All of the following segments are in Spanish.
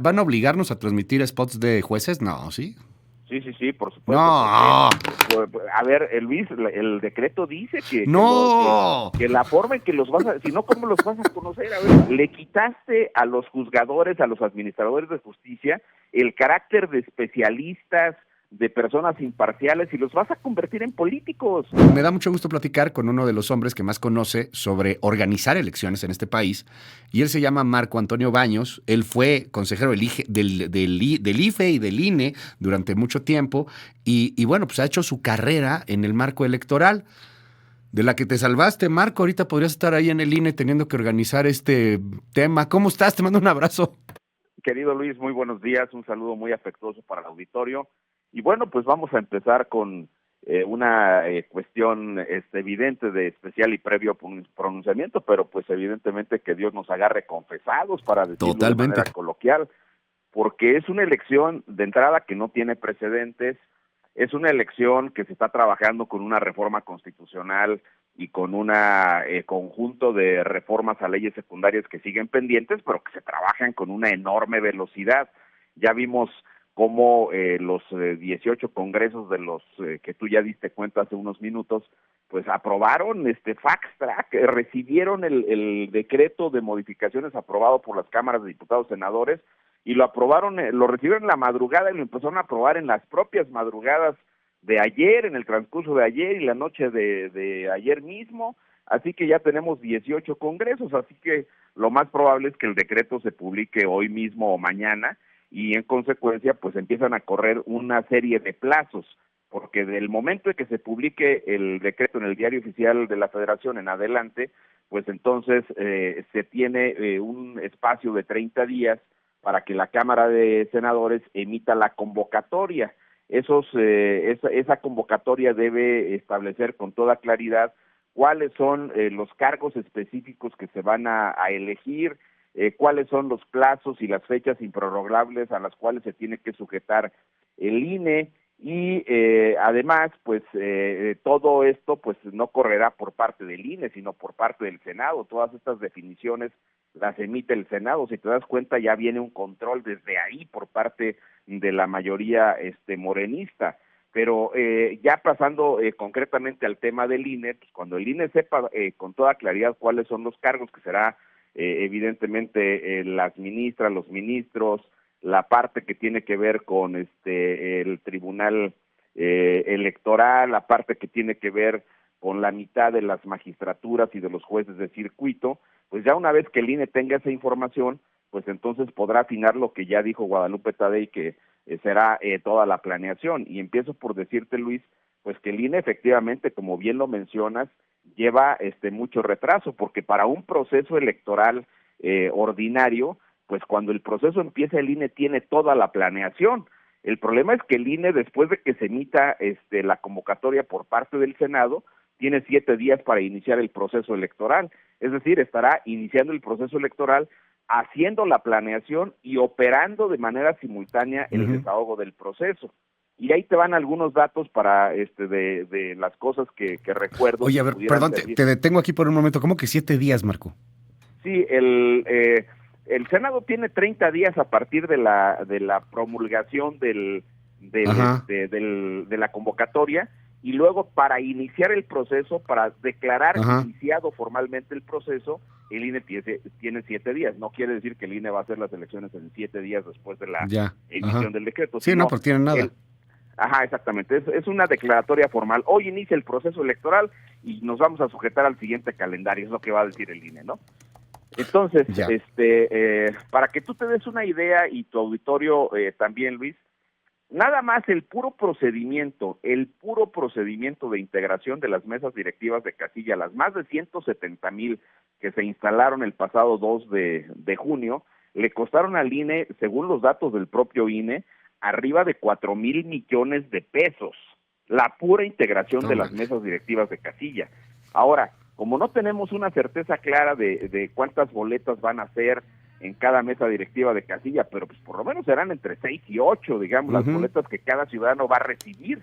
van a obligarnos a transmitir spots de jueces? No, ¿sí? Sí, por supuesto. No, Porque, a ver, Luis, el decreto dice no. que la forma en que los vas a, si no, ¿cómo los vas a conocer? A ver, le quitaste a los juzgadores, a los administradores de justicia, el carácter de especialistas, de personas imparciales, y los vas a convertir en políticos. Me da mucho gusto platicar con uno de los hombres que más conoce sobre organizar elecciones en este país, y él se llama Marco Antonio Baños. Él fue consejero del IFE y del INE durante mucho tiempo, y bueno, pues ha hecho su carrera en el marco electoral, de la que te salvaste, Marco. Ahorita podrías estar ahí en el INE teniendo que organizar este tema. ¿Cómo estás? Te mando un abrazo. Querido Luis, muy buenos días, un saludo muy afectuoso para el auditorio. Y bueno, pues vamos a empezar con una cuestión evidente de especial y previo pronunciamiento, pero pues evidentemente que Dios nos agarre confesados, para decirlo Totalmente. de manera coloquial, porque es una elección de entrada que no tiene precedentes, es una elección que se está trabajando con una reforma constitucional y con un conjunto de reformas a leyes secundarias que siguen pendientes, pero que se trabajan con una enorme velocidad. Ya vimos cómo los 18 congresos de los que tú ya diste cuenta hace unos minutos, pues aprobaron fast track, recibieron el decreto de modificaciones aprobado por las cámaras de diputados, senadores, y lo aprobaron, lo recibieron en la madrugada y lo empezaron a aprobar en las propias madrugadas de ayer, en el transcurso de ayer y la noche de ayer mismo. Así que ya tenemos 18 congresos, así que lo más probable es que el decreto se publique hoy mismo o mañana, y en consecuencia pues empiezan a correr una serie de plazos, porque del momento en que se publique el decreto en el Diario Oficial de la Federación en adelante, pues entonces se tiene un espacio de 30 días para que la Cámara de Senadores emita la convocatoria. Esa convocatoria debe establecer con toda claridad cuáles son los cargos específicos que se van a elegir, cuáles son los plazos y las fechas improrrogables a las cuales se tiene que sujetar el INE, y además pues todo esto pues no correrá por parte del INE sino por parte del Senado. Todas estas definiciones las emite el Senado. Si te das cuenta, ya viene un control desde ahí por parte de la mayoría morenista. Pero ya pasando concretamente al tema del INE, pues cuando el INE sepa con toda claridad cuáles son los cargos, que será evidentemente las ministras, los ministros, la parte que tiene que ver con el tribunal electoral, la parte que tiene que ver con la mitad de las magistraturas y de los jueces de circuito, pues ya una vez que el INE tenga esa información, pues entonces podrá afinar lo que ya dijo Guadalupe Tadei, que será toda la planeación. Y empiezo por decirte, Luis, pues que el INE efectivamente, como bien lo mencionas, lleva mucho retraso, porque para un proceso electoral ordinario, pues cuando el proceso empieza, el INE tiene toda la planeación. El problema es que el INE, después de que se emita la convocatoria por parte del Senado, tiene 7 días para iniciar el proceso electoral. Es decir, estará iniciando el proceso electoral, haciendo la planeación y operando de manera simultánea el desahogo del proceso. Y ahí te van algunos datos para de las cosas que recuerdo. Oye, a ver, perdón, te detengo aquí por un momento. ¿Cómo que 7 días, Marco? Sí, el Senado tiene 30 días a partir de la promulgación de la convocatoria, y luego para iniciar el proceso, para declarar iniciado formalmente el proceso, el INE tiene 7 días. No quiere decir que el INE va a hacer las elecciones en 7 días después de la emisión del decreto. Sí, no, porque tienen nada. Exactamente, es una declaratoria formal. Hoy inicia el proceso electoral y nos vamos a sujetar al siguiente calendario, es lo que va a decir el INE, ¿no? Entonces, para que tú te des una idea y tu auditorio también, Luis, nada más el puro procedimiento de integración de las mesas directivas de casilla, las más de 170,000 que se instalaron el pasado 2 de junio, le costaron al INE, según los datos del propio INE, arriba de 4,000 millones de pesos, la pura integración de las mesas directivas de casilla. Ahora, como no tenemos una certeza clara de cuántas boletas van a ser en cada mesa directiva de casilla, pero pues por lo menos serán entre 6 y 8, digamos, las boletas que cada ciudadano va a recibir.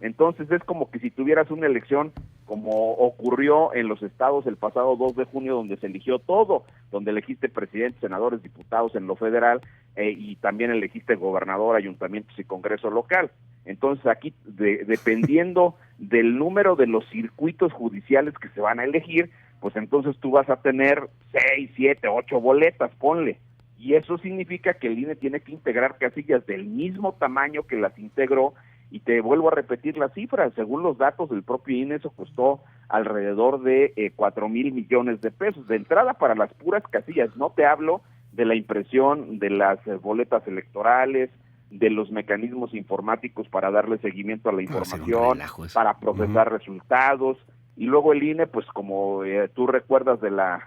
Entonces es como que si tuvieras una elección como ocurrió en los estados el pasado 2 de junio, donde se eligió todo, donde elegiste presidentes, senadores, diputados en lo federal, y también elegiste gobernador, ayuntamientos y congreso local. Entonces aquí, dependiendo del número de los circuitos judiciales que se van a elegir, pues entonces tú vas a tener 6, 7, 8 boletas, ponle. Y eso significa que el INE tiene que integrar casillas del mismo tamaño que las integró. Y te vuelvo a repetir las cifras, según los datos del propio INE, eso costó alrededor de 4,000 millones de pesos, de entrada para las puras casillas. No te hablo de la impresión de las boletas electorales, de los mecanismos informáticos para darle seguimiento a la información, para procesar resultados. Y luego el INE, pues como tú recuerdas de la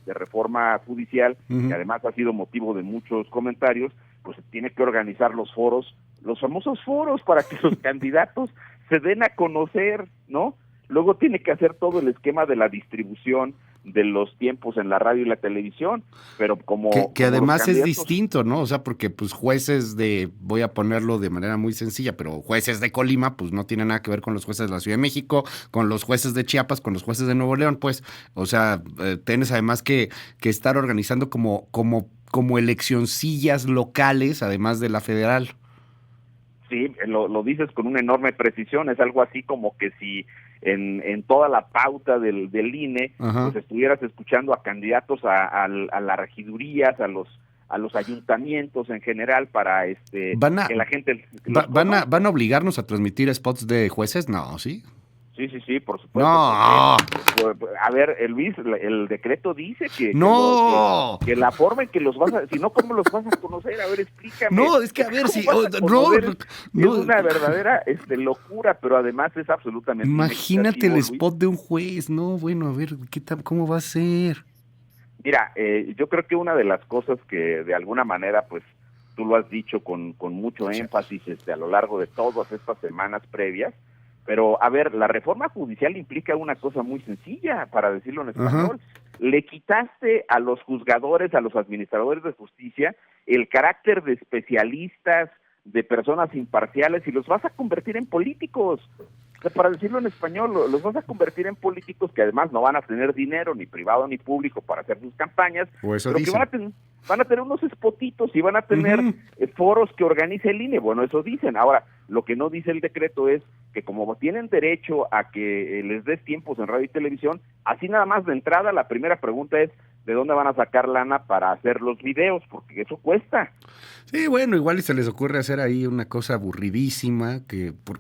reforma judicial, que además ha sido motivo de muchos comentarios, pues tiene que organizar los foros, los famosos foros, para que los candidatos se den a conocer, ¿no? Luego tiene que hacer todo el esquema de la distribución de los tiempos en la radio y la televisión, pero que además es distinto, ¿no? O sea, porque pues jueces voy a ponerlo de manera muy sencilla, pero jueces de Colima, pues no tienen nada que ver con los jueces de la Ciudad de México, con los jueces de Chiapas, con los jueces de Nuevo León, pues, o sea, tienes además que estar organizando como eleccioncillas locales, además de la federal. Sí, lo dices con una enorme precisión, es algo así como que si en toda la pauta del INE, pues estuvieras escuchando a candidatos a las regidurías, a los ayuntamientos en general, para que la gente... ¿Van a obligarnos a transmitir spots de jueces? No, ¿sí? Sí, por supuesto. No. Porque, a ver, Luis, el decreto dice que la forma en que los vas a... Si no, ¿cómo los vas a conocer? A ver, explícame. No, es que a ver, si... Es una verdadera locura, pero además es absolutamente... Imagínate el spot de un juez. No, bueno, a ver, ¿cómo va a ser? Mira, yo creo que una de las cosas que de alguna manera, pues, tú lo has dicho con mucho énfasis a lo largo de todas estas semanas previas, pero, a ver, la reforma judicial implica una cosa muy sencilla, para decirlo en español. Le quitaste a los juzgadores, a los administradores de justicia, el carácter de especialistas, de personas imparciales, y los vas a convertir en políticos. O sea, para decirlo en español, los vas a convertir en políticos que además no van a tener dinero, ni privado ni público, para hacer sus campañas, pero que van a tener unos spotitos y van a tener foros que organice el INE. Bueno, eso dicen. Ahora, lo que no dice el decreto es que como tienen derecho a que les des tiempos en radio y televisión, así nada más de entrada, la primera pregunta es, ¿de dónde van a sacar lana para hacer los videos? Porque eso cuesta. Sí, bueno, igual y se les ocurre hacer ahí una cosa aburridísima,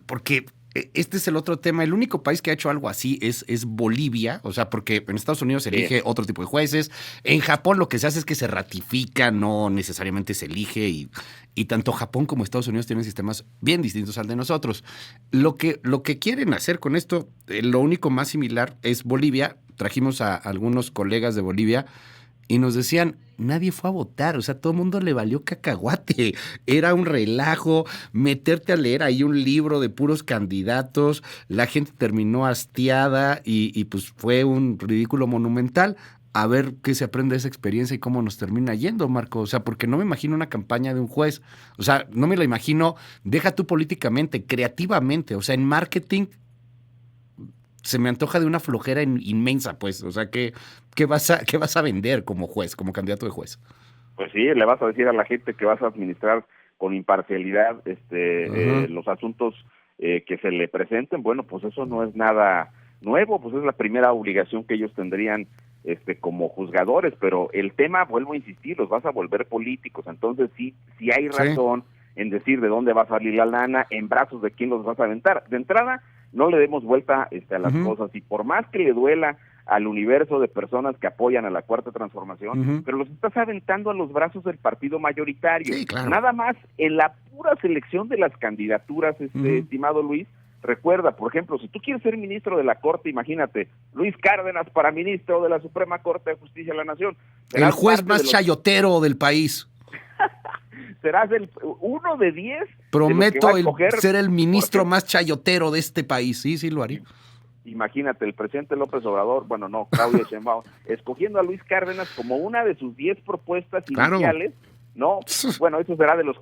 porque... Este es el otro tema. El único país que ha hecho algo así es Bolivia, o sea, porque en Estados Unidos se elige otro tipo de jueces. En Japón lo que se hace es que se ratifica, no necesariamente se elige, y tanto Japón como Estados Unidos tienen sistemas bien distintos al de nosotros. Lo que quieren hacer con esto, lo único más similar es Bolivia. Trajimos a algunos colegas de Bolivia y nos decían, nadie fue a votar, o sea, todo el mundo le valió cacahuate, era un relajo, meterte a leer ahí un libro de puros candidatos, la gente terminó hastiada y pues fue un ridículo monumental. A ver qué se aprende de esa experiencia y cómo nos termina yendo, Marco. O sea, porque no me imagino una campaña de un juez, o sea, no me la imagino, deja tú políticamente, creativamente, o sea, en marketing se me antoja de una flojera inmensa, pues. O sea, ¿qué vas a vender como juez, como candidato de juez? Pues sí, le vas a decir a la gente que vas a administrar con imparcialidad los asuntos que se le presenten. Bueno, pues eso no es nada nuevo, pues es la primera obligación que ellos tendrían como juzgadores, pero el tema, vuelvo a insistir, los vas a volver políticos. Entonces sí hay razón en decir de dónde va a salir la lana, en brazos de quién los vas a aventar. De entrada, no le demos vuelta a las cosas, y por más que le duela al universo de personas que apoyan a la Cuarta Transformación, pero los estás aventando a los brazos del partido mayoritario. Sí, claro. Nada más en la pura selección de las candidaturas, estimado Luis. Recuerda, por ejemplo, si tú quieres ser ministro de la Corte, imagínate, Luis Cárdenas para ministro de la Suprema Corte de Justicia de la Nación. El juez más chayotero del país. Serás el 1 de 10. Prometo ser el ministro más chayotero de este país. Sí, lo haría. Imagínate, el presidente López Obrador, Claudia Sheinbaum, escogiendo a Luis Cárdenas como una de sus 10 propuestas iniciales, ¿no? Bueno, eso será de los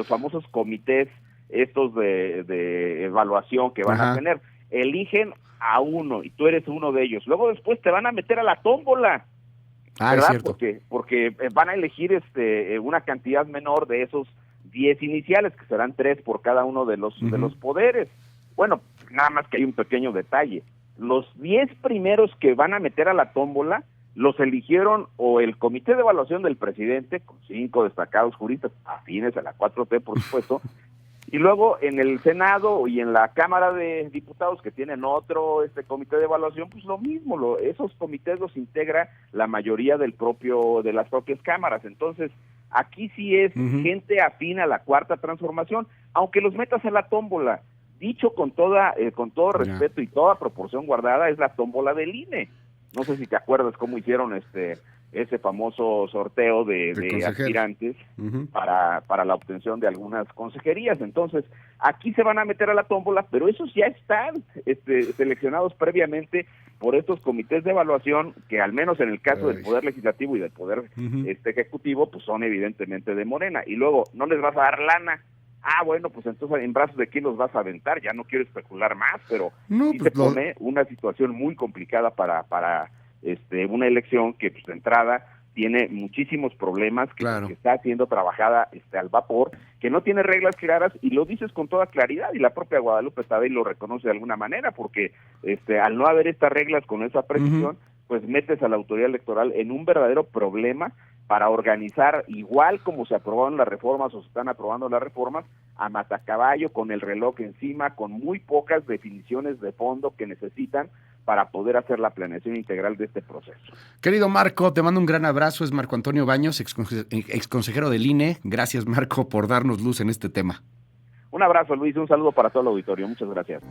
famosos comités estos de evaluación que van Ajá. a tener. Eligen a uno y tú eres uno de ellos. Luego después te van a meter a la tómbola, Ah, es ¿verdad? cierto. Porque van a elegir una cantidad menor de esos 10 iniciales, que serán 3 por cada uno de los poderes. Bueno, nada más que hay un pequeño detalle. Los 10 primeros que van a meter a la tómbola los eligieron o el comité de evaluación del presidente, con 5 destacados juristas afines a la 4T, por supuesto, y luego en el Senado y en la Cámara de Diputados, que tienen otro comité de evaluación, pues lo mismo, esos comités los integra la mayoría de las propias cámaras. Entonces, aquí sí es gente afín a la Cuarta Transformación, aunque los metas a la tómbola. Dicho con todo respeto y toda proporción guardada, es la tómbola del INE. No sé si te acuerdas cómo hicieron ese famoso sorteo de aspirantes para la obtención de algunas consejerías. Entonces, aquí se van a meter a la tómbola, pero esos ya están seleccionados previamente por estos comités de evaluación, que al menos en el caso del Poder Legislativo y del Poder Ejecutivo, pues son evidentemente de Morena. Y luego, no les vas a dar lana. Ah, bueno, pues entonces en brazos de quién los vas a aventar, ya no quiero especular más, pero sí se pone una situación muy complicada para una elección que pues de entrada tiene muchísimos problemas, que está siendo trabajada al vapor, que no tiene reglas claras, y lo dices con toda claridad, y la propia Guadalupe Tadei lo reconoce de alguna manera, porque al no haber estas reglas con esa precisión, pues metes a la autoridad electoral en un verdadero problema para organizar, igual como se aprobaron las reformas o se están aprobando las reformas, a matacaballo, con el reloj encima, con muy pocas definiciones de fondo que necesitan para poder hacer la planeación integral de este proceso. Querido Marco, te mando un gran abrazo. Es Marco Antonio Baños, ex consejero del INE. Gracias, Marco, por darnos luz en este tema. Un abrazo, Luis, un saludo para todo el auditorio. Muchas gracias.